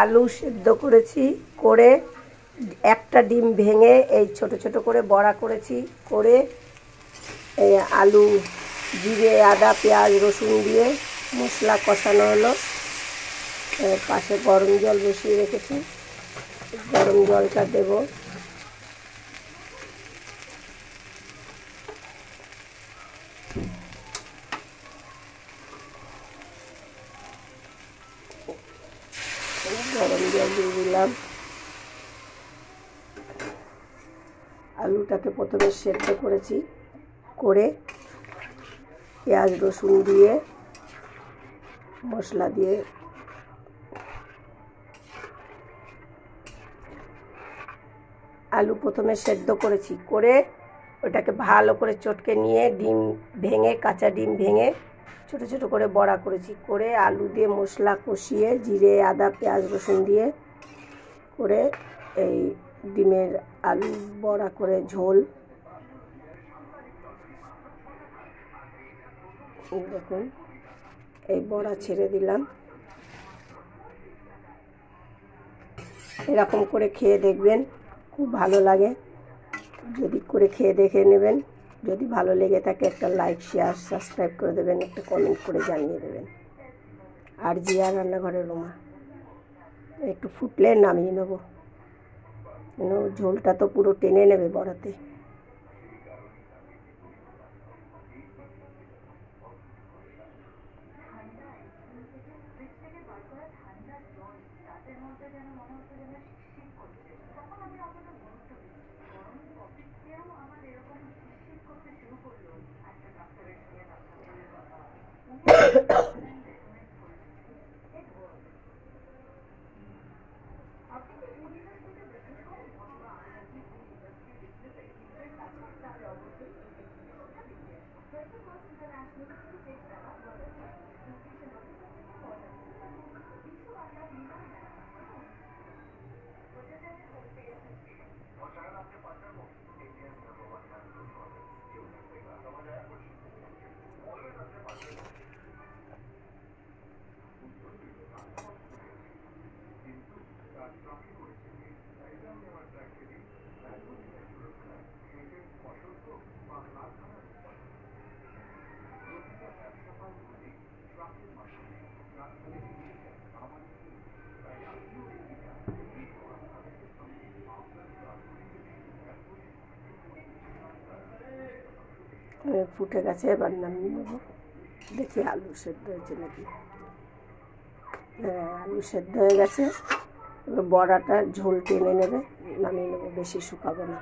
আলু সিদ্ধ করেছি, করে একটা ডিম ভেঙে এই ছোট ছোট করে বড়া করেছি, করে এই আলু, জিরে, আদা, পেঁয়াজ, রসুন দিয়ে মশলা কষানো হলো। পাশে গরম জল বসিয়ে রেখেছি, গরম জলটা দেব। গরম জল দিয়ে দিলাম। আলুটাকে প্রথমে সেদ্ধ করেছি, করে পেঁয়াজ রসুন দিয়ে মশলা দিয়ে আলু প্রথমে সেদ্ধ করেছি, করে ওটাকে ভালো করে চটকে নিয়ে ডিম ভেঙে, কাঁচা ডিম ভেঙে ছোট ছোট করে বড়া করেছি, করে আলু দিয়ে মশলা কষিয়ে জিরে, আদা, পেঁয়াজ, রসুন দিয়ে করে এই ডিমের আলু বড়া করে ঝোল। দেখুন এই বড়া ছেড়ে দিলাম। এরকম করে খেয়ে দেখবেন, খুব ভালো লাগে। যদি করে খেয়ে দেখে নেবেন, যদি ভালো লেগে থাকে একটা লাইক, শেয়ার, সাবস্ক্রাইব করে দেবেন, একটা কমেন্ট করে জানিয়ে দেবেন। আর জিয়া রান্নাঘরের রুমা। একটু ফুটলে নামিয়ে নেব, ঝোলটা তো পুরো টেনে নেবে বড়াতে। ফুটে গেছে, এবার নামিয়ে নেব। দেখি আলু সেদ্ধ হয়েছে নাকি। হ্যাঁ, আলু সেদ্ধ হয়ে গেছে। এবার বড়াটা ঝোল টেনে নেবে, নামিয়ে নেব, বেশি শুকাবো না।